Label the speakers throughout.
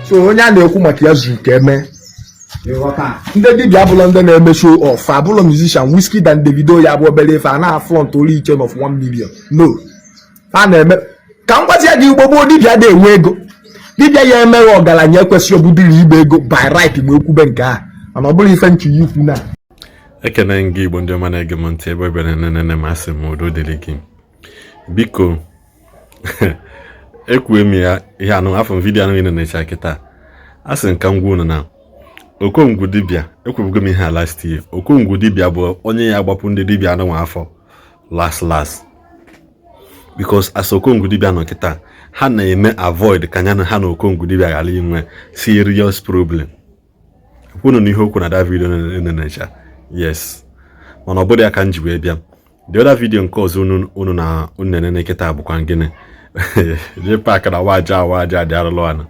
Speaker 1: so onye a na-ekwu maka ya zuru ka eme ndị dibịa abụla ndị na-eme show off abụla musician Wizkid and Davido ya bụ obere ife a na-afront only chain of 1 million no a na-eme ka m gwazi ya gị gbogbo dibịa na-enwe ego dibịa ya emeghị ọgaranya ekwesị obudiri igbe ego by right mgbe ekwube nke a mana ọ bụrụ ife nchi ya ikwu na
Speaker 2: ekene gị Igbo ndị ọma na-ege m ntị ebe ebere nene masị m udo dịrị gị biko ekwuwe m ya ihe anụ afọ vidiyo anụ ị na-echa kịta a sị nka ngwa unu na Okongwu dibịa ekwubugo m ihe a last year. Okongwu dibịa bụ onye ya agbapụ ndị dibịa anụ nwa afọ last because as Okongwu dibịa nọ kịta ha na-eme avoid ka anya ha na Okongwu dibịa ghara inwe serious problem. Kwunu n'ihe okwu na da video na-enecha yes mana ọ bụrụ ya ka m ji wee bịa. The other video nke ọzọ unu na unu kịta bụkwa gịnị je pak na waja dị arụlụ ana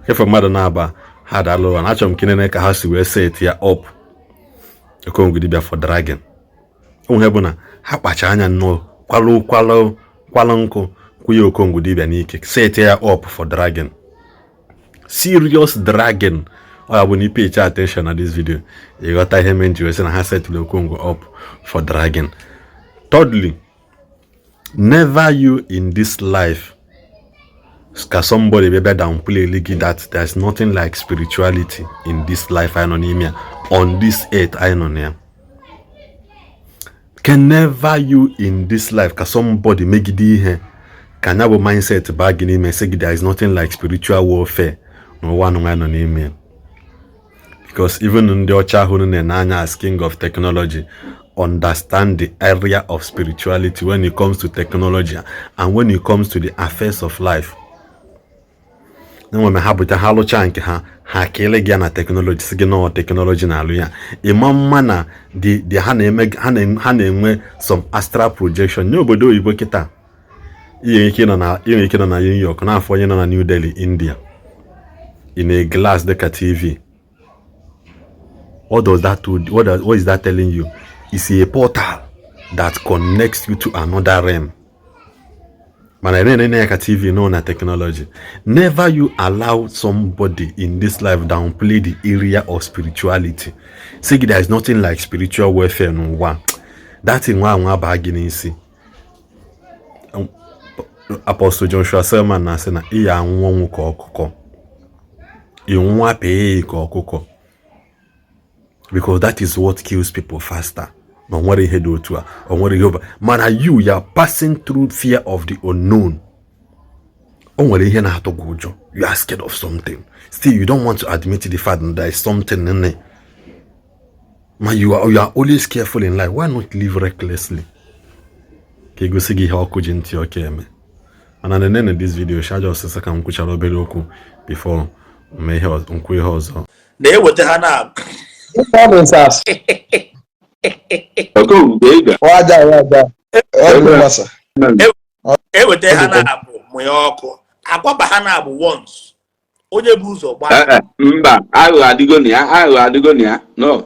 Speaker 2: kefe mmadụ na-aba ha dalụ ana achọrọ m kinene ka ha si wee set ya up Okongwu dibịa for dragon onwe bụ na ha kpacha anya nnọọ kwalụ nkụ kwụnye Okongwu dibịa n'ike set ya up for dragon, serious dragon. Ọ ya bụ na pay attention na this video you got ihe menji wee sị na ha settle Okongwu up for dragon. Thirdly, never you in this life can somebody be downplay ligi that there's nothing like spirituality in this life anonymia on this earth anonymia. Can never you in this life can somebody make it here can have a mindset bargaining and say there is nothing like spiritual warfare no one anonymia. Because even in the Ocha as king of technology understand the area of spirituality when it comes to technology and when it comes to the affairs of life. Then when ha buta ha lucha nke ha kele gị na technology sige no technology na alu ya imam na the ha na-enwe some astral projection n'obodo oyibo kita ihe ike nọ na New York na afọ onye nọ na New Delhi India in a glass deka TV. What does that do? What is that telling you? It's a portal that connects you to another realm. But I don't know TV, no na technology. Never you allow somebody in this life downplay the area of spirituality. Say there is nothing like spiritual warfare no one. That in one bargaining see. Apostle Joshua Selman na say na iya anwo ko okoko. Inwa pe ko okoko. Because that is what kills people faster. No worry head to or worry over. Man, you are passing through fear of the unknown. You are scared of something. Still, you don't want to admit the fact that there is something in there. Man, you are always careful in life. Why not live recklessly? Okay, go see how could you okay, man. And at the end of this video, share just a second before may health also.
Speaker 3: They would have once. Onye bụ ụzọ gba
Speaker 4: mba aghụ adigo na ya no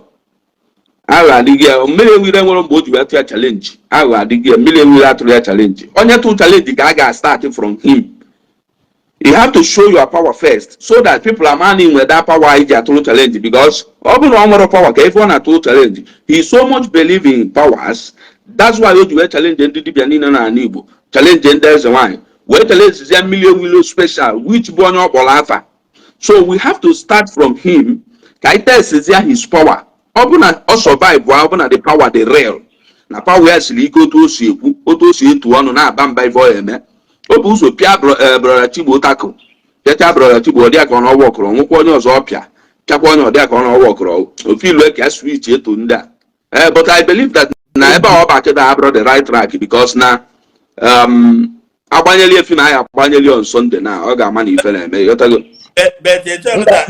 Speaker 4: aghụ adịghị ya mmiri ewire nwere mgbe o ji atụ ya challenge aghụ adịghị ya mmiri ewire atụrụ ya challenge onye tụ challenge ka a ga-start from him. You have to show your power first so that people are manning with that power to challenge because even on power if one to challenge he so much believe in powers. That's why you challenge and Igbo challenge and there's why we challenge is a million special which born up or alpha. So we have to start from him. Kaites is his power. Open or survive open the power the real. Na power actually go to see to one na bamba voyeme. Obuso pia brother Chibo tackle. Pia brother Chibo dia ka no work ro. Nwokwo onye ozo pia. Chakwa onye dia ka no work ro. O feel like a switch to nda. But I believe that na ebe o ba keda abro the right track because na agbanyeli efi na ya agbanyeli on Sunday na o ga ama na ife na eme. Yotago.
Speaker 3: But you tell me that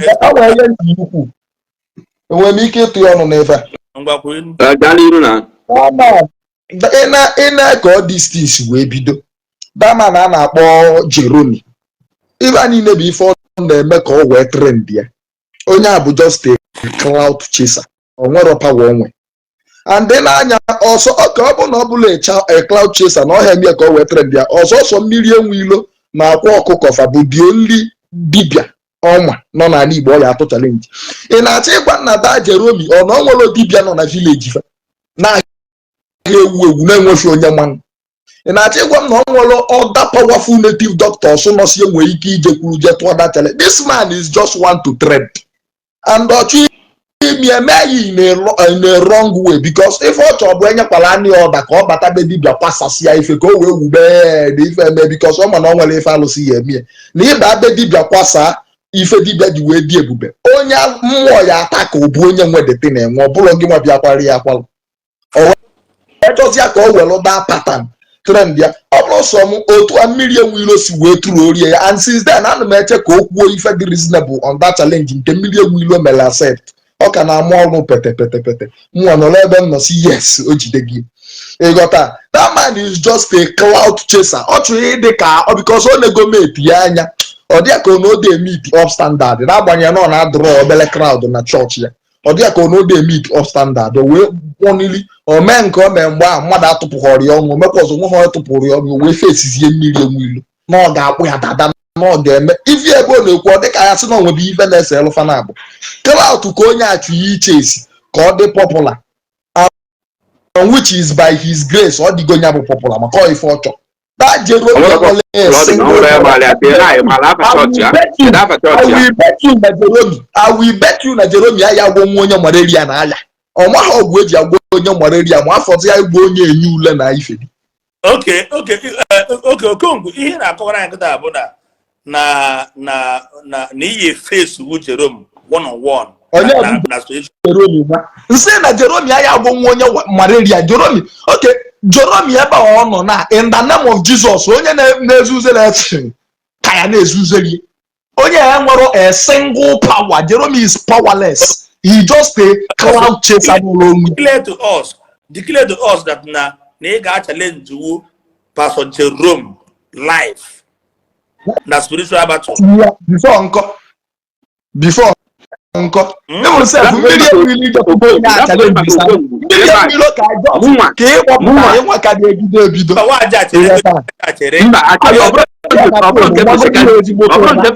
Speaker 1: enwe m ike ịtụ ọnụ n'efe
Speaker 4: Daliru na
Speaker 1: ina ka ọ distance wee bido dama na na-akpọ Jeroni ibe niile bụ ife ọ na-eme ka ọ wee trend ya onye a bụ just a cloud chaser o nwere power onwe and then anya ọsọ ka ọ bụ na ọ bụla a cloud chaser na ọha eme ka ọ wee trend ya ọsọ mmiri enwe ilo ma akwa ọkụkọ fa bụ the only dibia ọnwa nọ n'ala Igbo ọ ya atụ challenge. Ị na-achọ ịgwa nna da Jerome ọ na ọ nwere dibịa nọ na village fa na-aga ewu na-enweghị onye mmanụ. Ị na-achọ ịgwa m na ọ nwere other powerful native doctors nọsi enwere ike ijekwuru je tụọ that challenge. This man is just want to trend and ọchụ ime emeghị in a wrong way because if ọ chọọ bụ enyekwala anyị ọda ka ọ bata be dibịa kwasasịa ife ka o wee wube ife eme because ọ ma na ọ nwere ife alụsị ya emie na ịba be dibịa kwasa ife dibịa ji wee dị ebube onye mmụọ ya ata ka ọ bụ onye nwedete na-enwe ọ bụrụ gị nwa bịa kwara ya akwalụ ọchọzịa ka o were daa pattern trend ya ọ bụrụ sọ m otu a mmiri enwilo si wee tụrụ orie ya and since then ana m eche ka o kwuo ife dị reasonable on that challenge nke mmiri enwilo mere accept ọ ka na-amụ ọrụ pete nwa nọrọ ebe m nọ si yes o jide gị ịghọta that man is just a cloud chaser ọ chụrụ ịdị ka ọ because ọ na-egometi ya anya ọ dịya ka ọ na ode meet up standard n'agbanyeghị na ọ na-adụrọ obele crowd na chọọchị ya ọ dịya ka ọ na ode meet up standard o wee kpọnili o mee nke o mee mgbe ahụ mmadụ atụpụghọrị ọnụ o mekwa ọzọ nwe ha tụpụrụ ya ọnụ wee fesizie mmiri enwilo na ọ ga-akpụ ya dada na ọ ga-eme ivi ebe ọ na-ekwu ọ dịka ya sị na onwebe ife na-ese elụfa na abụ cloud ka onye achụ ya iche esi ka ọ dị popular which is by his grace ọ dịgo nya bụ popular maka ọ ife ọ chọrọ that Jerome I will bet you na Jerome ya agwọ nwa onye malaria na aya ọ maghị ọgwụ eji agwọ onye malaria ma afọzi ya igwe onye enye ule na ife.
Speaker 3: Okay, Okongwu ihe na-akọwara anyị nkịta bụ na iyi face wu Jerome one on one
Speaker 1: onye na Jerome nsị na Jerome ya agwọ nwa onye malaria Jerome Jerome ebe ọ nọ na in the name of Jesus onye na-ezuzere efe ka ya na-ezuzeri onye ya nwere a single power. Jerome is powerless. He just a cloud chaser.
Speaker 3: Declare to us that na ị ga-challenge wu Pastor Jerome life na spiritual battle before nko enwere sef mmiri ewili jọpụta onye challenge bisa mmiri ewili ka ajọ ka ịkpọpụta ịnwa ka na-ebido ebido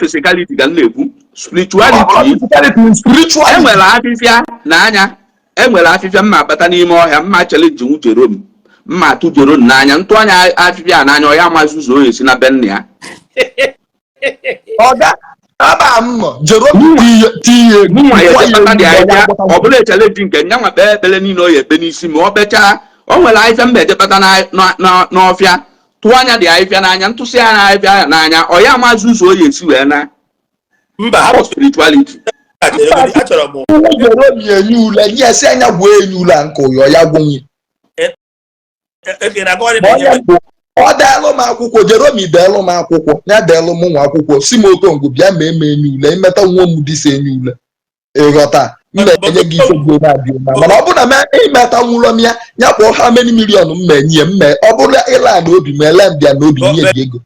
Speaker 4: physicality ga na-ekwu spirituality enwere afịfịa n'anya enwere afịfịa mma akpata n'ime ọhịa mma challenge wu Jerome mma atụ Jerome n'anya ntụ anya afịfịa n'anya ọ ya mazi ụzọ onye si na be nna ya
Speaker 1: ọga aba mma Jerome tiye
Speaker 4: nwa ya kpata dị ahịfịa ọ bụla challenge nke nya nwa kpee ekpere niile ọ ya ekpe n'isi ma ọ bechaa o nwere ahịfịa mba ejekpata n'ọfịa tụọ anya dị ahịfịa n'anya ntụsị ya na ahịfịa n'anya ọ ya mazi ụzọ onye esi wee na
Speaker 3: mba hapụ
Speaker 4: spirituality
Speaker 1: Jerome enye ule nye esi anya gbuo enye ule nke ụyọ ya gwụnye ọ deelụ m akwụkwọ Jerome deelụ m akwụkwọ ya deelụ m nwa akwụkwọ si m Okongwu bịa ma eme enye ule imeta nwa m dịsa enye ule ịghọta mma enye gị ife gbo na-abịa mana ọ bụrụ na imeta nwụlọ m ya kpọọ ha many million m enye mme ọ bụrụ ịla na obi ma ele mbịa na obi nye gị ego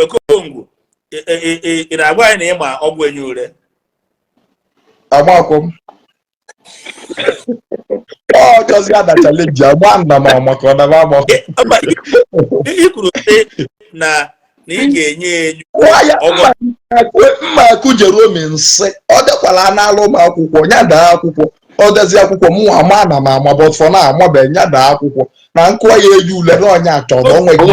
Speaker 3: Okongwu ị na-agwa anyị na ịma ọgwụ enye ule
Speaker 1: agbakwọ m ọ jọzi ada challenge agba nna ma maka ọ na ma
Speaker 3: ị kwuru na ị ga-enye
Speaker 1: mma akụ Jerome nsị ọ dịkwala n'alụ m akwụkwọ nya daa akwụkwọ ọ dezi akwụkwọ m nwa ama na m ama but for na amabeghị nya daa akwụkwọ na nkụwa ya eji ule na ọnya achọrọ o nweghị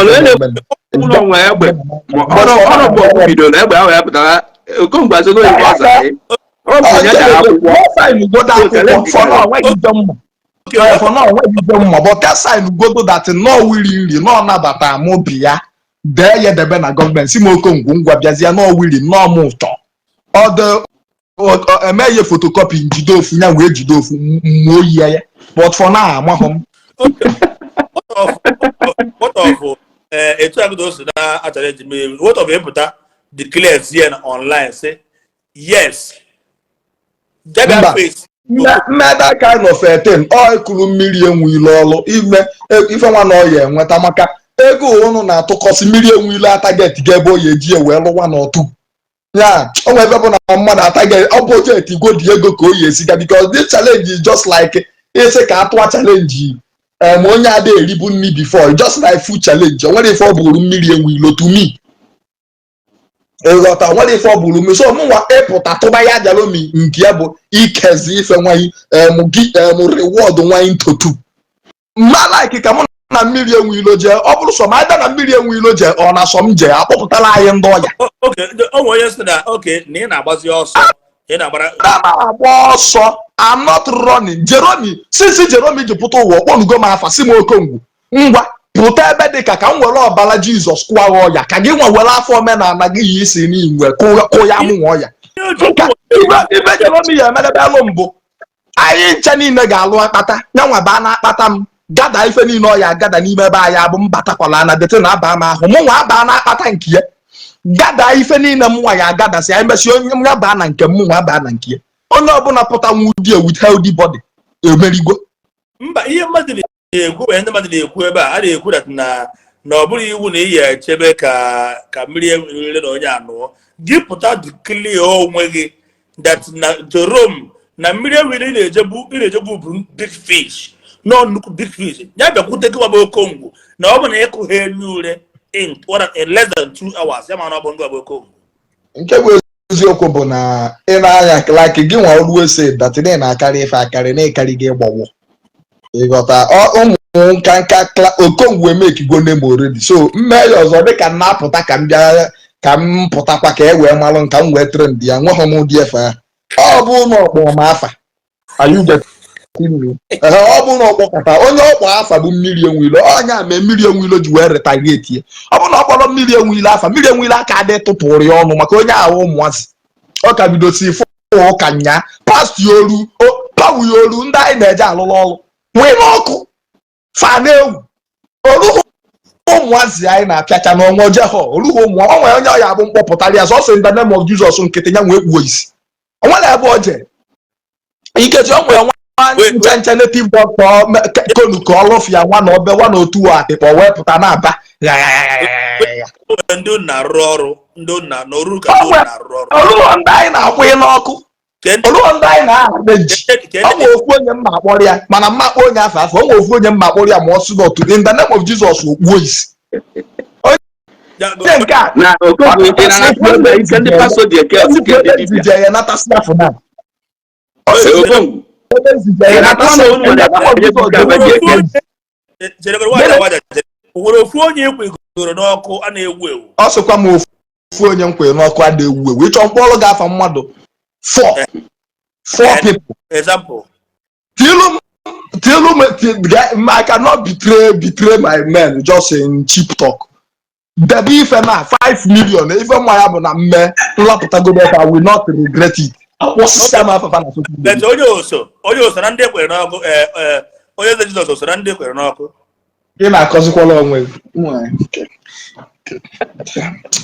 Speaker 1: mma but sign godo that no wiri nri no nabata mụ bi ya dee ya debe na gọọmenti si m Okongwu ngwa bịazie na wiri nọ m ụtọ ọ emeghe fotokopi njide ofu ya wee jide ofu mmụọ oyi ya but for now amaghị m
Speaker 3: what of etu agodo so na challenge me what of eputa declare here online say yes that face
Speaker 1: that kind of thing ọ ikuru mmiri enwe ile ọlụ ife nwa na ọya enweta maka ego ụnụ na-atụkọsị mmiri enwe ile ataget ga ebe oya eji wee lụwa n'otu ya o nwere ebe bụ na mmadụ ataget ọ bụ jet go dị ego ka oyi esiga because this challenge is just like ese ka atụwa challenge onye ada eribu nri before just like food challenge o nwere ife ọ bụrụ mmiri enwe ilo to me ịghọta nwere ife ọ bụrụ m so mụnwa ịpụta tụba ya jalo m nke ya bụ ikezi ife nwanyị reward nwanyị ntotu mma like ka mụ na mmiri enwe ilo jee ọ bụrụ sọ ma ada na mmiri enwe ilo jee ọ na sọ m jee akpọpụtala anyị ndị ọya
Speaker 3: o nwere onye sị na oke na ị na-agbazi ọsọ ị na-agbara
Speaker 1: agba ọsọ I'm not running Jeremy sisi Jeremy ji pụta ụwa ọkpọnugo m afa si m Okongwu ngwa pụta ebe dị ka m were ọbara Jizọs kụwa ọya ka gị nwa were afọ omenala gị yi isi n'inwe kụ ya mụnwa ọya ibe Jeremy ya emedebe alụ mbụ anyị nche niile ga-alụ akpata nyanwa baa na akpata m gada ife niile ọya gada n'ime ebe anyị abụ mbatakwala na dete na aba m ahụ mụnwa abaa na akpata nke ya gada ife niile mụnwa ya agada si anyị mesị onye m ya baa na nke mụnwa abaa na nke ya onye ọbụla pụta nwudie with healthy body emerigo
Speaker 3: mba ihe mmadụ na-ekwu ndị mmadụ na-ekwu ebe a na-ekwu na ọ bụrụ iwu na iyi echebe ka mmiri erire na onye anụọ gị pụta dịklie onwe gị that na Jerome na mmiri ewiri na-ejebu bụ big fish nọ nnukwu big fish ya bịakwute gị gbaba Okongwu na ọ bụ na ịkụ ha elu ure in less than 2 hours ya ma na ọ bụ ndị gbaba Okongwu
Speaker 1: nke bụ eziokwu bụ na ị na-anya klaki gị nwa ọrụ ese datịrị na-akarị ife akarị na-ekarị gị gbọwọ ịghọta ụmụ nka Okongwu emekigo name already so mme ya ọzọ dịka m na-apụta ka m bịa ka m pụtakwa ka e wee malụ nka m wee trend ya nweghị m ụdị efe ya ọ bụ na ọkpọ m afa ọ bụ na ọkpọkọta onye ọkpọ afa bụ mmiri enwilo ọnya mee mmiri enwilo ji wee retaliate ya ọ bụ na ọkpọrọ mmiri enwilo afa mmiri enwilo aka adị tụtụrụ ya ọnụ maka onye ahụ ụmụazị ọ ka bidosi fụ ụka nya pastọ olu pawu ya olu ndị anyị na-eje alụlụ ọrụ nwee n'ọkụ fa na-ewu oruhu ụmụazị anyị na-apịacha n'ọnwa jehọ oruhu ụmụ onwe onye ọya bụ mkpọpụtara ya sọsọ in the name of Jesus nkịtị ya nwee kpuo isi onwere ebe o je ikeji o nwere nwa nche native doctor konu ka ọlụfịa nwa na obe nwa na otu atịkpọ wee pụta na-aba
Speaker 3: ndị na-arụ ọrụ ndị na n'oru ka ndị na-arụ ọrụ
Speaker 1: oruhu ndị anyị na-akwụ n'ọkụ oruhu ndị anyị na-eji ọ nwe ofu onye mma akpọrọ ya mana mma akpọ onye afọ afọ ọ nwe ofu onye mma akpọrọ ya ma ọ sụ n'otu in the name of Jesus okpuo isi nke a
Speaker 4: na Okongwu ike na na ike ndị paso dị eke
Speaker 1: ezi ya natasị afọ na
Speaker 4: Okongwu
Speaker 3: nwere ofu onye ekwegoro n'ọkụ a na-ewu ewu
Speaker 1: ọ sịkwa m ofu onye nkwe n'ọkụ ada ewu ewu ịchọ mkpọrọ ga-afa mmadụ 4 people
Speaker 3: example
Speaker 1: I cannot betray my men just in cheap talk debe ife na 5 million ife nwa ya bụ na mme nlapụtagodo I will not regret it
Speaker 3: onye oso na ndị ekwere n'ọkụ onye eze Jizọs oso na ndị ekwere n'ọkụ
Speaker 1: ị na-akọzikwala onwe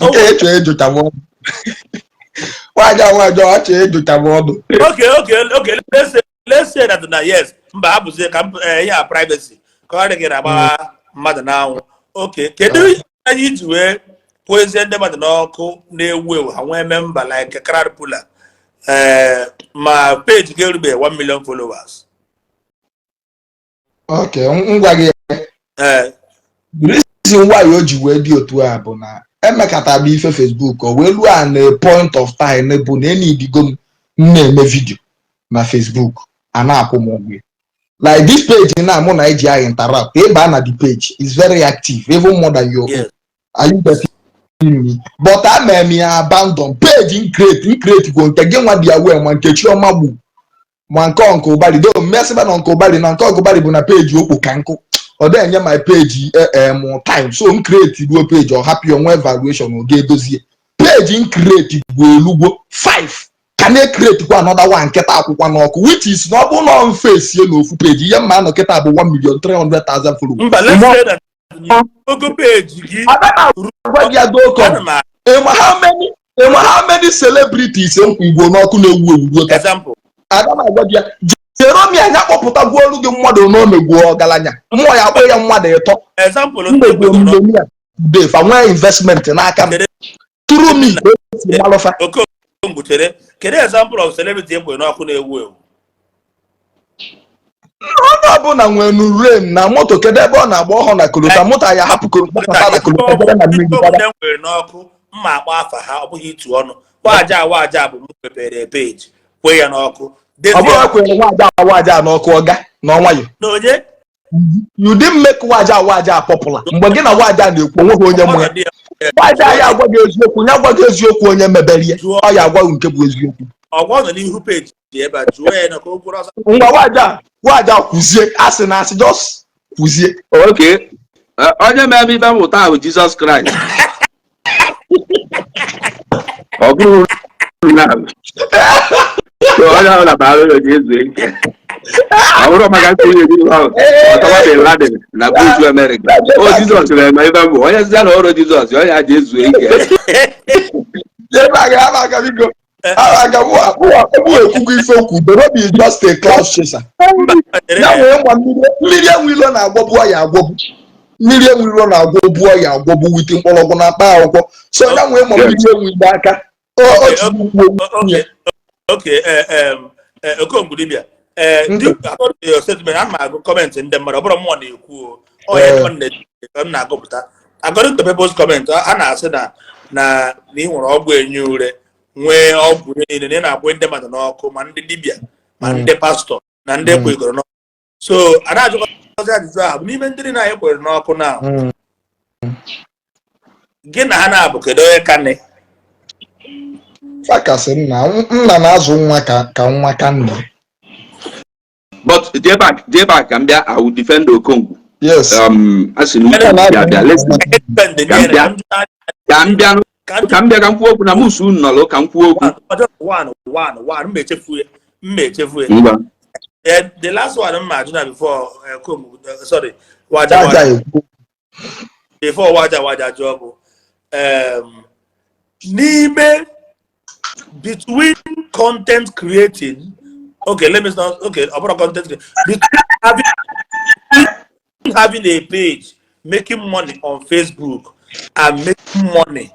Speaker 1: nke echo ejucha m ọdụ nwaanyị ọchọ ejucha m ọdụ
Speaker 3: okay let's say that na yes mba abụzie ka ya privacy ka ọ dịghị na-agba mmadụ n'anwụ okay kedu anyị ji wee pụezie ndị mmadụ n'ọkụ na-ewu ewu ha nwee memba like crowd puller ma page ga-erube 1 million followers
Speaker 1: okay ngwa gị reason why o ji wee dị otu a bụ na emekata bụ ife Facebook o wee luo na point of time bụ na enidigo m na-eme vidio na Facebook a na-akwụ m ụgwọ like this page na mụ na eji anyị interact ebe a na the page is very active even more than your own. Are you getting me? But I may abandon page in create go nke gị nwa dị awe ma nke Chioma gbu ma nke Uncle Bari do mmesiba na Uncle Bari na nke Uncle Bari bụ na page okpo ka nkụ ọ dị enye my page time so m create duo page or happy onwe evaluation o ga-edozie page in create bụ elugbo 5 ka na-create kwa another one nketa akwụkwọ n'ọkụ which is na ọ bụ na face n'ofu page ihe mma anọ keta bụ 1,300,000 followers.
Speaker 3: Mba, let's say that ogo page gị
Speaker 1: how many celebrities Igbo n'ọkụ na-ewu ewu
Speaker 3: example
Speaker 1: Jerome anya kpọpụta gwa olu gị mmadụ n'omegwu ọgaranya mmụọ ya kpọ ya mmadụ ịtọ
Speaker 3: example
Speaker 1: ndị fa nwee investment n'aka m tụrụ m
Speaker 3: Okongwu chere kedu example of celebrity ekwe n'ọkụ na-ewu ewu
Speaker 1: onye ọbụla nwere nurem na moto kedu ebe ọ na-agba ọhụụ na kolota moto ya hapụ kolota na kolota
Speaker 3: n'ọkụ mma akpa afa ha ọ bụghị itu ọnụ waja bụ m mepere peji kwee ya n'ọkụ
Speaker 1: ọ bụrụ ekwere waja n'ọkụ ọga n'ọnwayọ
Speaker 3: na onye
Speaker 1: you didn't make waja popular mgbe gị na waja na-ekwu onweghị onye mụ ya waja ya agwa gị eziokwu ya gwa gị eziokwu onye mebere ya ọ ya agwa nke bụ eziokwu
Speaker 3: ọgwa nọ n'ihu peji dị ebe a jụọ ya na ka o kwuru ọsọ
Speaker 1: ngwa waja kwuzie asị na asị just kwuzie
Speaker 4: okay onye mere ibe mmụta ahụ Jizọs Kraịst ọ bụrụ na onye ọbụla bara ụlọ ga-ezu ike ọ bụrụ maka ntụnye n'ihu ahụ ọtọwa bin Laden na buzu Amerịka o Jizọs na-eme ibe mbụ onye site na ọrụ Jizọs onye a ji ezu ike
Speaker 1: ekwugo ife okwu Dorobi just a cloud chaser ya nwee nwa mmiri enwe ilo na-agwọbu ọya agwọbu mmiri enwe ilo na-agwọbu ọya agwọbu wite mkpọrọgwụ na akpa akwụkwọ so ya nwee ma mmiri enwe ile aka
Speaker 3: Okongwu dibịa statement a ma agụ kọmentị ndị mmadụ ọ bụrụ mmụọ na-ekwu onye m na-agụpụta according to people's comment a na-asị na ị nwere ọgwụ enye ure nwee ọgwụ niile na ị na-agwụ ndị mmadụ n'ọkụ ma ndị dibịa ma ndị pastọ na ndị kwegoro n'ọkụ so a na-ajụkọzi ajụjụ ahụ n'ime ndị na anyị kwere n'ọkụ na gị na ha na-abụ kedu onye ka nne
Speaker 1: fakasị nna na-azụ nwa ka nwa ka nne
Speaker 4: but jee back ka m bịa I will defend Okongwu
Speaker 1: yes
Speaker 4: asị na ka m bịa ka m kwuo okwu na musu unu nọrọ ka m kwuo okwu
Speaker 3: mmechefu the last one m ma ajụ na before sorry before waja jụọ bụ n'ime between content creating content between having a page making money on Facebook and making money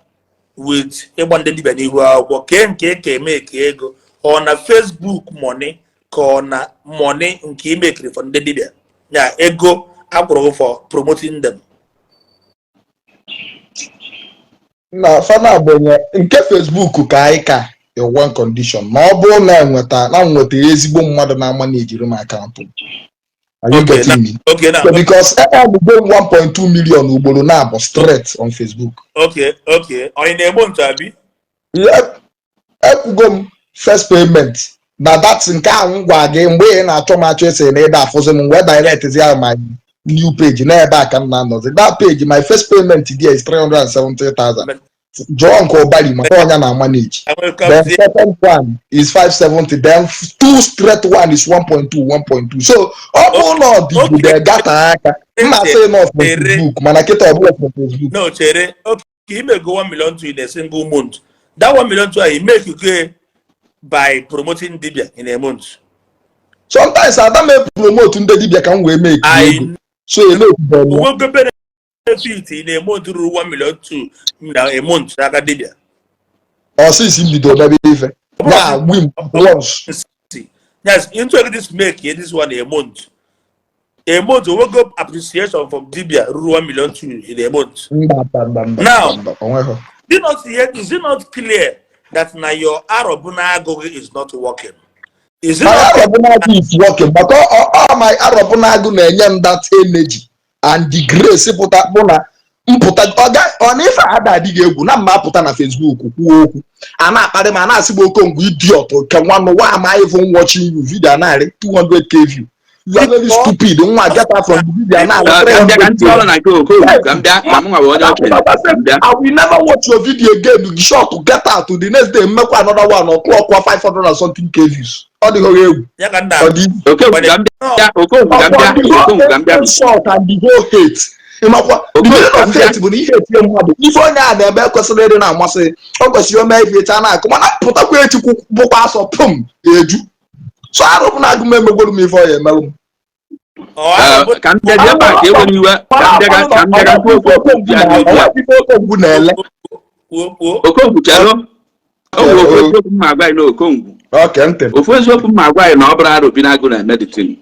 Speaker 3: with ịgba ndị dibịa n'ihu akwụkwọ ke nke ka eme ka ego ọ na Facebook money ka ọ na money nke imekiri for ndị dibịa ya ego akwụrụ for promoting them
Speaker 1: na fana abụnye nke Facebook ka anyị ka one condition ma ọ bụrụ na nweta ezigbo mmadụ na-ama na ejiri m akaụntụ are you getting me? So because I'm going 1.2 million ugboro na abụ straight on Facebook.
Speaker 3: Okay. Onye na-egbo ntụ abi?
Speaker 1: Ekwugo m first payment na that nke ahụ gwa gị mgbe ị na-achọ m achọ ese na ịda afụzi m wee direct ya my new page na ebe a ka m na-anọzi that page my first payment there is 370,000. John Kobali, my na manage. The second one is 570. Then two straight one is 1.2. So all no the data. I'm not saying no from Facebook. Man, I get a block from Facebook.
Speaker 3: No, Chere. Okay, he may go 1 million to in a single month. That 1 million to he make you get by promoting Dibia in a month.
Speaker 1: Sometimes I don't make promote in the Dibia can we make. So you know.
Speaker 3: In a month to 1 million to a month Dibia.
Speaker 1: Or since in the baby. Now win once.
Speaker 3: Yes, into this make this one a month. A month will go appreciation from Dibia 1 million to in a month. Now, is it not clear that now your Arabunago is not working? Is it not
Speaker 1: Arabunago is working, but all my Arabunago name that energy and the grace pụta on ife ada adịghị egwu na mma pụta na Facebook kwuo okwu a na-akparị ma na-asị bụ Okongwu idiot ka nwanne why am I even watching you video narị 200k view you are very stupid nwa get out from the video narị I will never watch your video again you short to get out to the next day mmekwa another one or clock 500 and something k views ọ dịghị egwu short and the whole hate the meaning of hate bụ na ihe etinye mmadụ ife onye a na-eme kwesịrị ịdị na-amasị ọ kwesịrị ome ife echa na-akụ mana pụtakwa echi bụkwa asọ pụm eju so arụbụ na agụ m emegworo m ife ọya emerụ Okongwu na-ele
Speaker 4: Okongwu chelo ofu eziokwu m agwa anyị na ọ bụrụ Arobinagụ na meditin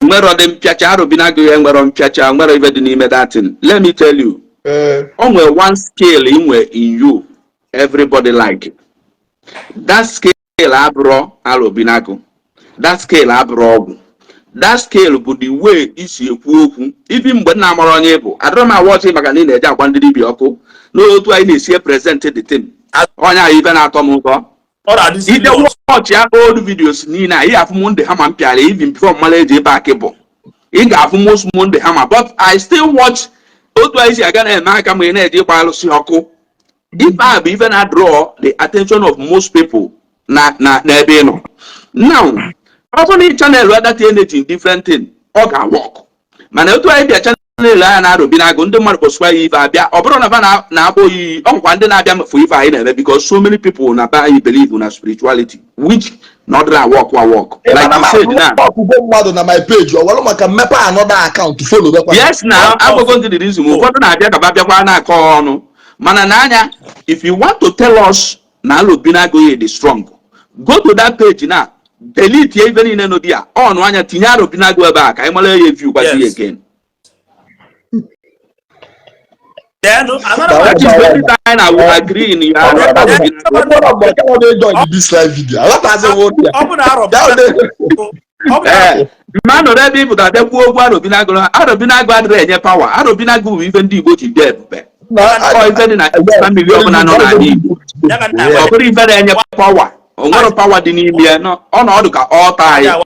Speaker 4: nwere ọdị mpịacha Arobinagụ ya nwere mpịacha nwere ibe dị n'ime datin let me tell you onwe one scale inwe in you everybody like it. That scale abro alobinago. That scale abro. That scale bụ the way isi ekwu okwu. Even mgbe na amara onye bụ adọrọ m awọchi maka na ị na-eje agwa ndị dibịa ọkụ n'otu anyị na-esi present the thing. Onye ahụ ibe na-atọ m ụtọ. Ide watch ya old videos niile a ị ga-afụ m ndị hama mpịara even before mmalụ eji ebe akị bụ. Ị ga-afụ most Monday hama, but I still watch otu anyị si aga na-eme aka mgbe ị na-eje ịgba alụsị ọkụ. If I be even draw the attention of most people na ebe ị nọ. Now, also the channel that energy in different thing ọ ga-work. Mana otu anyị bịa channel anya na-arụbinago ndị mmadụ kpọsịkwa ya ife abịa ọ bụrụ na ba na-akpọ oyiyi ọkwa ndị na-abịa mfu ife anyị na-eme because so many people na ba believe na spirituality which not that work. Like you said now.
Speaker 1: mmadụ na my page ọ were maka mmepe another account to follow back.
Speaker 4: Yes now, I'm going to the reason ụfọdụ na-abịa ka babịakwa na-akọ ọnụ. Mana n'anya, if you want to tell us na Alobinago is strong, go to that page now. Delete even in Enodia. On one tinye Alobinago back. I'm only a view but again.
Speaker 3: Then
Speaker 4: that is very time I will agree in your
Speaker 1: this live video.
Speaker 4: Man already people that they go Alobinago adrenye power. Alobinago even the go to death. Or even in a family of or even any power. Or what power didn't be no on all time.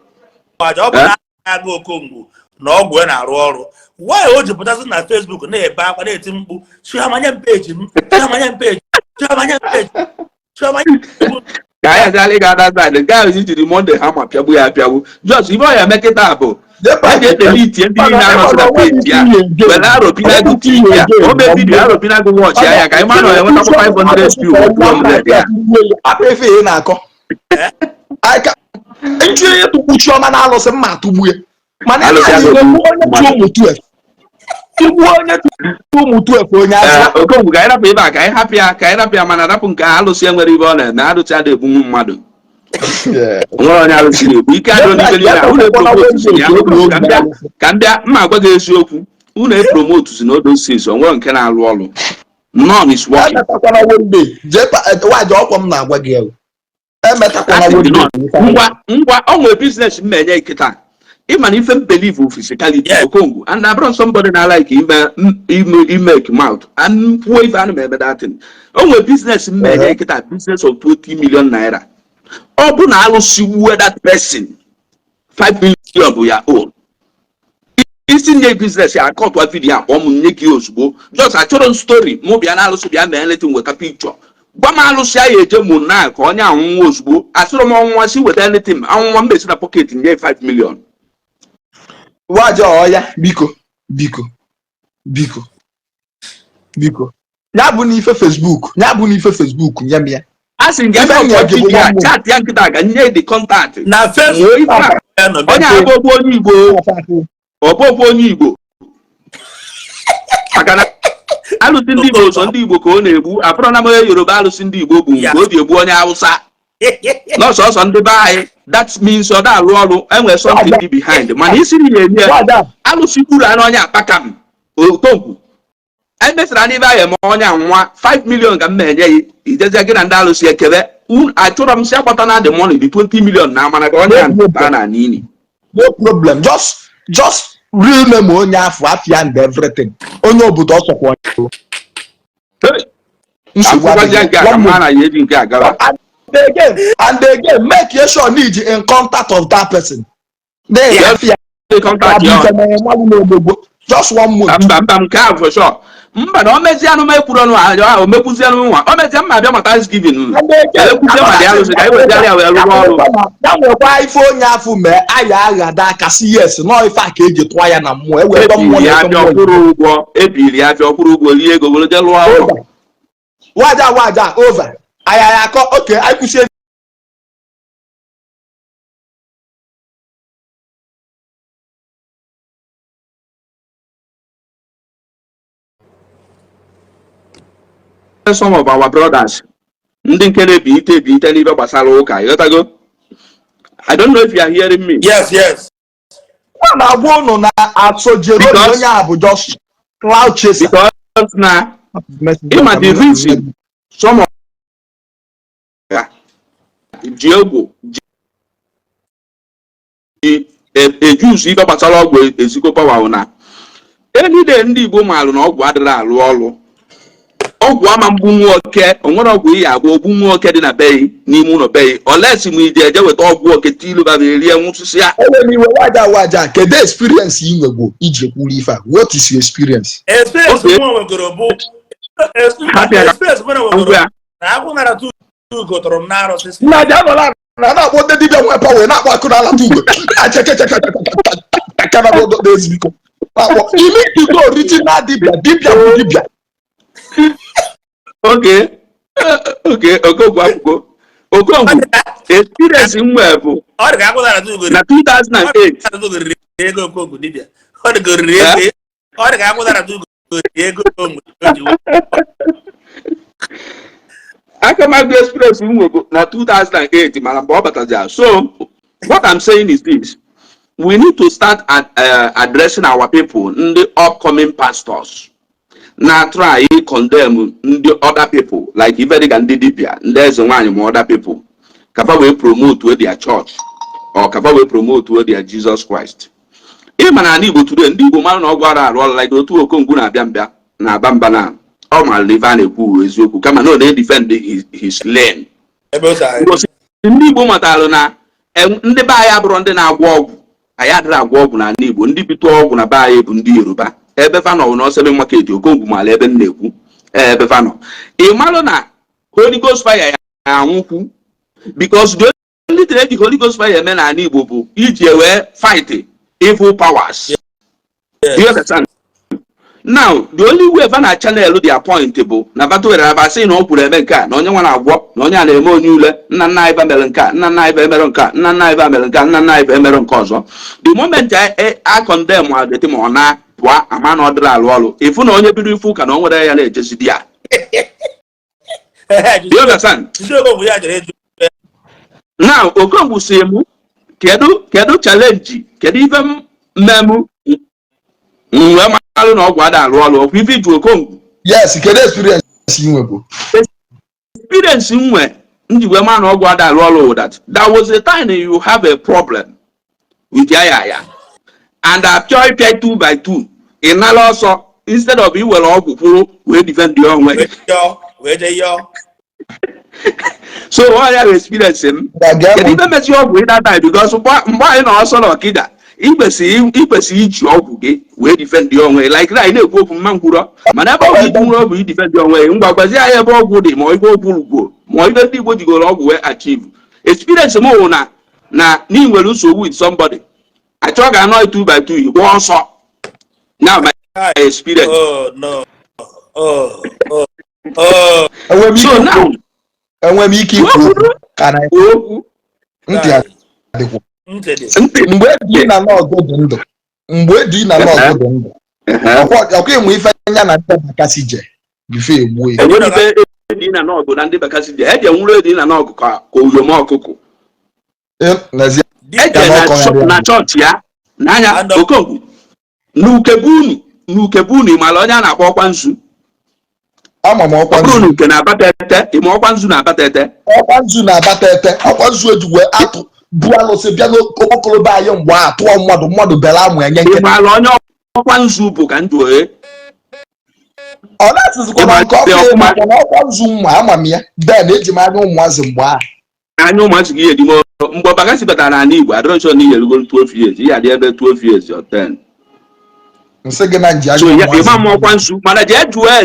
Speaker 3: No go na arụ why o ji pụtasị na Facebook na-ebe akwa na-eti mkpu chiamanya page
Speaker 4: ka ya gali ga that the guy is the Monday hammer piabu ya piabu just if I make it up I get the lead ndị na no na page ya well Alobinago TV ya o be video Alobinago watch ya ka ịma na enweta 500 view 200 ya
Speaker 1: apefe na akọ aka ntwe ya tukwu chioma na alụsị mma atugbu ya mana ya onye tu igbu onye tu mu 12 onye aza
Speaker 4: okongwu ka ịrapụ ebe a ka ịrapụ ya mana rapụ nke alụsị enwere ibe ọ na alụsị ada egbu mmadụ nwere onye alụsị na-egbu ike adị n'ibe niile unu epromote ya ka mbịa mma agwa gị eziokwu unu epromote si na odosis onwere nke na-alụ ọrụ none is working
Speaker 1: waje ọkwọ m na-agwa gị ewu
Speaker 4: ngwa onwe business m na-enye ikita even if I believe in physicality, Congo, and I brought somebody that like he make mouth and who even remember that thing. Only business make it a business of 20 million naira. Open I see where that person 5 million for your own. It's in the business. I caught what video on Nikios go. Just a children story. Mobi analysis behind anything with a picture. Bama say a Gemuna, Konya, and Wosbo. I saw one was with anything. I want base in a pocket in 5 million.
Speaker 1: Waja oya biko nyabu n'ife Facebook nyam ya
Speaker 4: asị nke chat ya nkịta ga nye the contact
Speaker 3: na Facebook
Speaker 4: onye abụọ onye Igbo maka na alụsị ndị Igbo so ndị Igbo ka ọ na-egbu afọrọ na onye Yoruba alụsị ndị Igbo bụ nke o ji egbu onye Hausa n'ọsọsọ ndị be anyị that means ọ da-alụ ọrụ enwere something behind mana isi ihe enye alụsị kwuru anụ onye akpakam okwu anyị mesara n'ibe anyị ma onye nwa 5 million ka m na-enye ya ijezie gị na ndị alụsị ekele achọrọ m si agbata na the money the 20 million na amana ka onye a na nini
Speaker 1: no problem just real name onye afia and everything onye obodo ọsọkwa and again make sure need in contact of that person just 1 month
Speaker 4: for sure mba na omezi anu mekwuru onu ajo o mekwuzi anu nwa o mezi mma bia maka Thanksgiving elekwuzi ma dia alụsị ka iwe dia ya wee rụọ ọrụ
Speaker 1: ya nwekwa ife onye afụ mee aya aghada aka si yes no ife a ka eji tụọ ya na mmụọ ewere mmụọ
Speaker 4: ya bịa ọkwụrụ ụgwọ ebiri ya bịa ọkwụrụ ụgwọ rie ego were je lụọ ọrụ
Speaker 1: waja over aya akọ okay I kwụsị
Speaker 4: some of our brothers ndị nke na-ebi ite n'ibe gbasara ụka ịghọtago I don't know if you are hearing me.
Speaker 3: Yes.
Speaker 1: na agwa unu na atso Jerome onye a bụ just cloud chaser
Speaker 4: now, the reason some of Diego a Jews if a Batalo is equal power now. Any day ndị Igbo maalụ na ọgwụ adịrị alụ ọlụ ọgwụ ama mgbu nwoke onwere ọgwụ ihe abụ ogbu nwoke dị na beyi n'ime ụlọ beyi olesi m ije eje weta ọgwụ oke tilu ba rie nwụsịsị ya
Speaker 1: iwe waja kedu experience ị nwego iji kwuru ife a what is your experience
Speaker 3: experience mo nwegoro bụ experience mo nwegoro na agwụ nara tu gotoro m na arụsị
Speaker 1: na ja bala na na-akpọ ndị dibịa nwe pawe na-akpọ akụ n'ala tugo akana go do ezibiko you need to go original dibia bụ dibia.
Speaker 4: Okay, Okongwu experience nwe bụ
Speaker 3: ọ dị ka agwụ nara tu
Speaker 4: na 2008
Speaker 3: ego Okongwu dibia ọ dị ka agwụ nara tu ego Okongwu
Speaker 4: Akamagu experience nwe bụ na 2008 mana mgbe ọ bataja. So what I'm saying is this: we need to start addressing our people, the upcoming pastors. Now try condemn the other people, like Iveric and Didipia, and there's one other people. Kapa will promote to their church, or Kapa will promote to their Jesus Christ. Even an Igbo today, the Igbo man or Gwara, like the two Okongwu Biamba, na Bambana, or my Livane who is Yoku, come and they defend his lane. Because in the Igbo Matalona, and the Baya Bronde na Wog. Ayadra agwọ na Igbo ndị bitu ọgwụ na ba anyị bụ ndị Yoruba ebe fa nọ no sebe market Okongwu mala ebe nnekwu ebe fa nọ ịmalụ na Holy Ghost fire ya anwụkwu because the only thing the Holy Ghost fire eme na Igbo bụ iji wee fight evil powers. Do you understand? Now the only way fa na channel the appointable na batụ were aba sị na ọ kwuru eme nke a na onye nwa na-agwọ na onye a na-eme onye ule nna nna anyị mere nke a nna nna anyị mere nke a nna nna anyị mere nke a nna nna anyị mere nke ọzọ. The moment I condemn the team ọ na pụọ ama na ọ dịrị alụ ọrụ ifu na onye biri ifu ka na o nwere ya na-ejezi di ya. Do you understand? Now Okongwu si mụ kedu challenge kedu ife mmemu mwe malu na ọgwụ ada alụ ọrụ okwu ife ju Okongwu.
Speaker 1: Yes, kedu experience ị nwego?
Speaker 4: Experience nwe njiwe ma na ọgwụ ada alụ ọrụ that there was a time you have a problem with ya and apịọ ịpịa 2 by 2 in ala ọsọ instead of iwere ọgwụ kwuru wee defend the onwe. So what I experience him kedu ife mesi ọgwụ ịda time because mgbe anyị na ọsọ na ọkịda ikwesị iji ọgwụ gị wee defend the onwe like na na-ekwu okwu mma nkwuro mana ebe ọgwụ ikwuru ọgwụ defend the onwe ngwa gwazi anyị ebe ọgwụ dị ma ife okwu ugwo ma ife ndị Igbo jigoro ọgwụ wee achieve. Experience m hụ na n'inwere nsogbu with somebody achọ ga anọ 2 by 2 igbo ọsọ now my experience. So now
Speaker 1: enwe m ike ikwu kana okwu ntị adịkwu mgbe dị na n'ọgụ dị ndụ ọkwa enwe ife anya na ndị bakasị je bife egbu
Speaker 4: dị na n'ọgụ na ndị bakasị je eje nwụrụ dị na n'ọgụ ka oyom ọkụkụ na chọọchị ya n'anya Okongwu n'ukebunu mala onye a na-akpọ ọkwa nzu
Speaker 1: ama m ọkwa nzu
Speaker 4: nke na-abata ete ime ọkwa nzu na-abata ete ọkwa nzu ejigwe atụ bụ alụsị bịa n'okpokolobe anyị mgbe a tụọ mmadụ bere amụ enye nke mala onye ọkwa nzu bụ ka ndụ
Speaker 1: ọ na-asịzikwa na nke ọkwa nzu mma ama m ya den eji m anya ụmụazị mgbe a
Speaker 4: anya ụmụazị gị edimo mgbe Bakasị batara na Igbo adịrọchọ na iyerugo 12 years ya dị ebe 12 years or 10
Speaker 1: nsị gị na nji anya
Speaker 4: so ya ịma m ọkwa nzu mana jee jụọ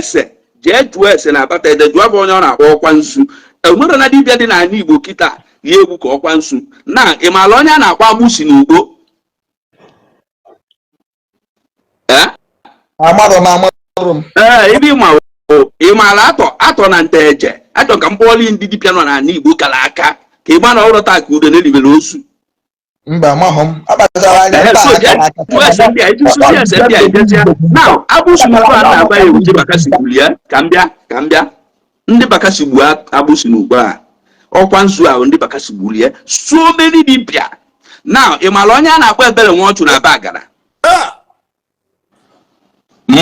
Speaker 4: ese na abata ede jụọ bụ onye ọ na-akpọ ọkwa nzu enwere na dibịa dị n'ala Igbo kịta ya egwu ka ọkwa nzu na ịmala onye a na-akpọ agbụsi n'ugbo ebe ịmala atọ na nte eje achọ ka mkpọli ndị dibịa nọ n'ala Igbo kara aka ka ịgba na ọrụ taa ka udo na-eribere osu
Speaker 1: mba mahom abatara anya
Speaker 4: now abusu n'ugbo a na-agba ya ewute Bakasị gbulie ka mbịa ndị Bakasị gbuo abusu n'ugbo a ọkwa nzu ahụ ndị Bakasị gbulie so many dibịa now ịmala onye a na-akpọ Ebere Nwochu na Bagara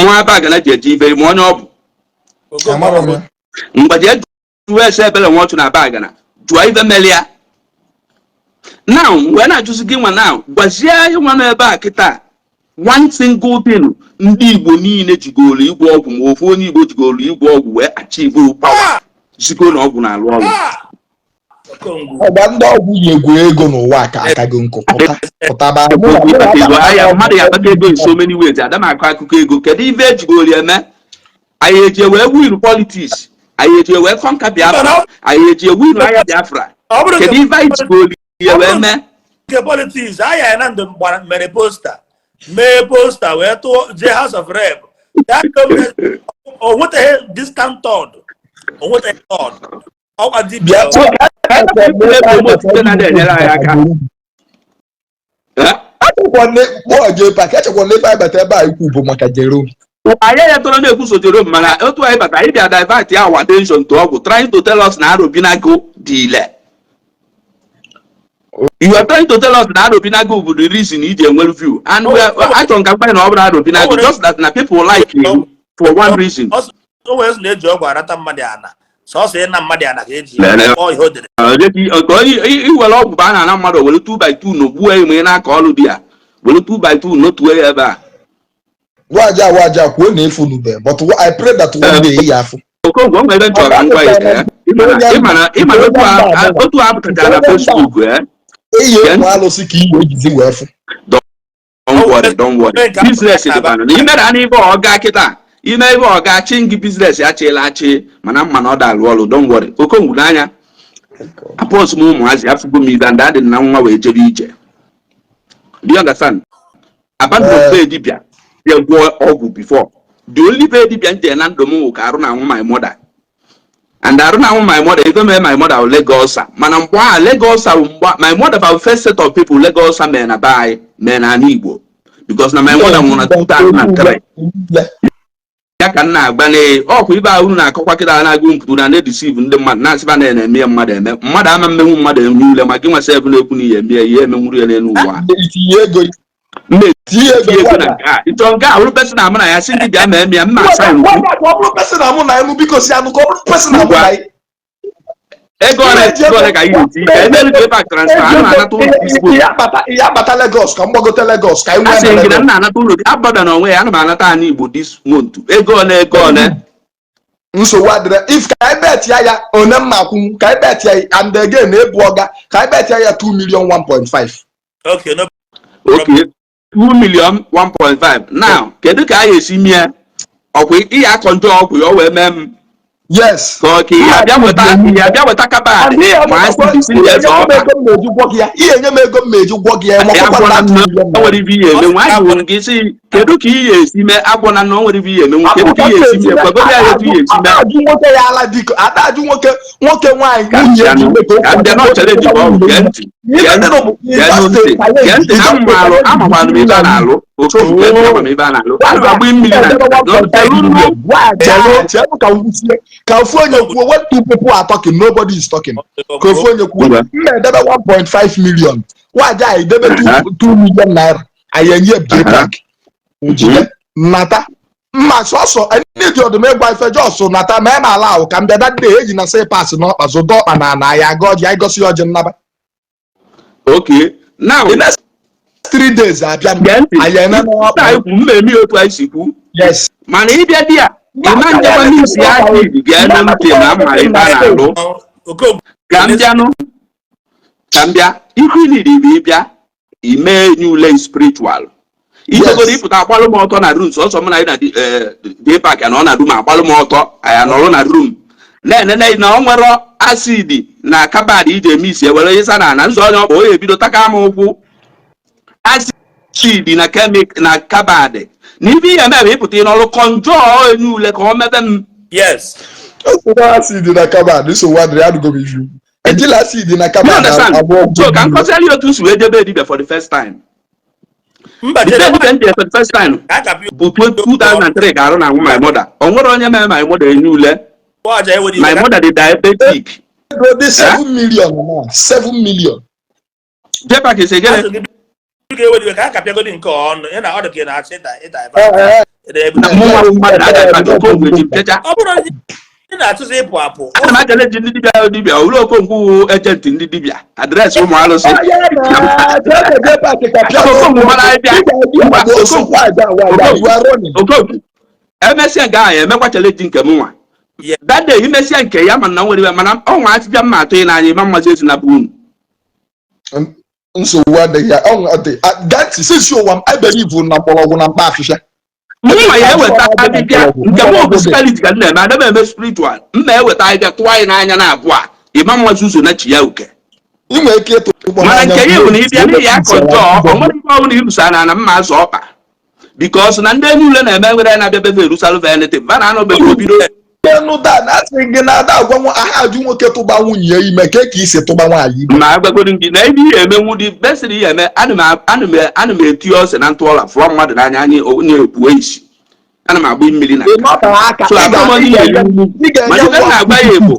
Speaker 4: mmụọ Abagana ji eje ibe ma onye ọ bụ mgbe je jụọ ese ebele nwa otu na Abagana jụọ ibe melia now wee na-ajụzi gị nwa now gwazie nwa n'ebe a kịta one single thing ndị Igbo niile jigoro igwe ọgwụ ma ofu onye Igbo jigoro igwe ọgwụ wee achieve power zigo na ọgwụ na-alụ ọrụ
Speaker 1: ọgba ndị ọgwụ yi egwu ego n'ụwa ka aka gị nkụ pụtaba
Speaker 4: mmadụ ya akpata ego in so many ways adam akọ akụkọ ego kedu ife ejigoro eme anyị eji wee win politics anyị eji wee conquer Biafra anyị eji win agha Biafra kedu ife anyị jigoro ya wee mee
Speaker 3: politics aya na ndụ mere poster wee tụọ je House of Rep o nwetaghị discount third o nwetaghị third ọkwa dibịa
Speaker 1: echekwana ebe anyị bata ebe a ikwu bụ maka Jerome
Speaker 4: anyị ya tọrọ na-ekwuso Jerome mana otu anyị bata anyị bịa divert our attention to ọgwụ trying to tell us na Arobinago dị ile. You are trying to tell us that Arobinago would the reason you didn't well view, and I don't complain over Arobinago, just that na people like you for one reason.
Speaker 3: Always need job or Rata Madiana. So say na Madiana, oh, you will all banana mother will 2x2 no way may not call dia. Will 2x2 not way ever.
Speaker 1: Waja, when they fool there, but I pray that one day you have.
Speaker 4: Don't worry. Business is about it. You met any or you may go catching business actually, Manam don't worry. Okongudanya. A post moon as you have to go me than that in Nama way to reach. Do you understand? About the Dibia, they go over before. The only baby and the moon carona my mother. And I don't know my mother, even my mother Legosa. Manam Legosa, my mother about first set of people Legosa men buy men and Igbo. Because now my mother wanna 2003. Yakana Bane, oh, we buy Una Coquita and I go to the deceive the man, Nasban and mere mother, Madame Mother, you my give myself no kuni and be a year memorial and one. It's on God, person I'm I see the damn me and my son.
Speaker 1: Person I'm because I'm a person I'm Lagos, come go to Lagos.
Speaker 4: This month.
Speaker 1: So what if I bet ya onem kai bet ya and again kai bet ya 2 million 1.5.
Speaker 3: Okay, no.
Speaker 4: Okay. 2 million 1.5. Now, kedu ka ya esi mie okwe iya control okwe o we mem.
Speaker 1: Yes.
Speaker 4: Okay, ya bia weta kabad. Ma si yes o.
Speaker 1: Iye nye me go meju gwo gi e mo ko kwa
Speaker 4: na wori bi ye me wa won gi si kedu ka iye esi me agbona no wori bi ye me kedu ka iye esi me kwa go ya tu ye esi me
Speaker 1: adu nwoke ya ala diko adaju nwoke nwan nwunye
Speaker 4: ndị no challenge ba genti genti amakwanu mi ba na alu otu genti mi ba na alu agba mmiri na
Speaker 1: ka fonye kwuo what two people are talking nobody is talking ka fonye kwuo mmedebe 1.5 million waja idebe 2 million naira ayenye JPAC ujide nata mma so any di odome gba ife just nata me ma allow ka mbe that day eji na say pass no paso do na ya god ya igosi oje nnaba.
Speaker 4: Okay, now
Speaker 1: the next 3 days ayena no
Speaker 4: mmemi otu aisiku.
Speaker 1: Yes,
Speaker 4: mana ibia dia iman Japanese ya di ga na mte na ma iba na lo Gambia ihu ni di bia ime new lane spiritual itogo di puta akwalu mo oto na room so mo na dey park and na room akwalu mo oto aya no na room na onwero acid na kabad ije miss e were yisa na nzo onye o ebido taka ma okwu acid na chemical na kabad ni bi ya me puta no control new le ko mebe.
Speaker 3: Yes.
Speaker 1: Acid na kabad so what they had go be you until acid na kabad.
Speaker 4: So can I tell you to swear the for the first time? For the first time, but 2003, I don't know my mother. On what on my mother knew my mother did diabetic.
Speaker 1: 7 million, 7 million.
Speaker 4: JPAC is again.
Speaker 3: ọ bụrụ ị na-atụzi ịpụ apụ
Speaker 4: ana m achallenge ndị dibịa ụlọ okonkwo ejenti ndị dibịa adreesị ụmụ alụsị okonkwo emesịa nke ahụ emekwa challenge nke m nwa dade imesịa nke ya mana nwere mana ọnwa atịbịa mma atụ ị n'anya ịma mmazi ezi na bụ unu
Speaker 1: nsogbu adịghị ya gati sisi ụwa m I believe na mkpọrọgwụ na mkpa afịfịa
Speaker 4: mma ya eweta abịbịa nke m bụ spiritual ka na-eme adịm eme spiritual mma eweta abịbịa tụwa anyị n'anya na abụọ a ịma mmazi ụzọ na chi ya uke
Speaker 1: inwe ike ịtụ
Speaker 4: mana nke ya bụ na ịbịa n'ihi akọ njọọ ọ nwere ihe ọbụla irusa na mma azụ ọkpa bikos na ndị enyi ule na-eme nwere na-abịa befe erusalụ venete ba na anọbeghị obido
Speaker 1: enu da na asị gị na ada agwa aha ajụ nwoke tụba nwunye ya ime ka isi tụba nwaanyị ime
Speaker 4: ma agwagoro gị na ebe ihe emenwu dị besịrị ihe eme ana m eti ose na ntụọla fụọ mmadụ n'anya anyị onye ekpuwe isi ana m agba mmiri na na-agba ya egbo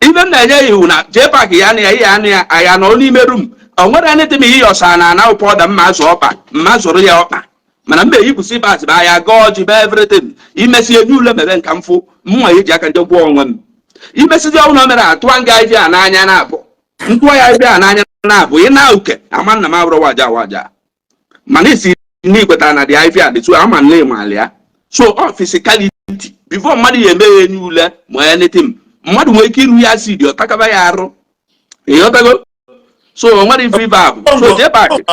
Speaker 4: ibe m na-enye ya iwu na jee paakị ya na ya ihe anụ ya aya nọ n'ime rum o nwere anyị m ihe ọsa na ana ụpọ ọda mma azụ ọkpa mma zụrụ ya ọkpa mana mbe yipụsị bat ba ya gaa ọjị ba everything imesi enye ule mebe nka mfụ mma eji aka nje gwụọ onwe m imesizi ọnwụ mere atụwa nga ibe a n'anya na-abụ ntụọ ya ibe a n'anya na-abụ ị na uke ama nna m abụrụ waja mana isi n'ikweta na dị ive a dịtụ ama nne ịmali ya so ọ physicality before mmadụ ya eme ya enye ule ma anything mmadụ nwere ike iru ya acid ọ takaba ya arụ ịghọtago so o nwere ife ibe abụ so jee paakị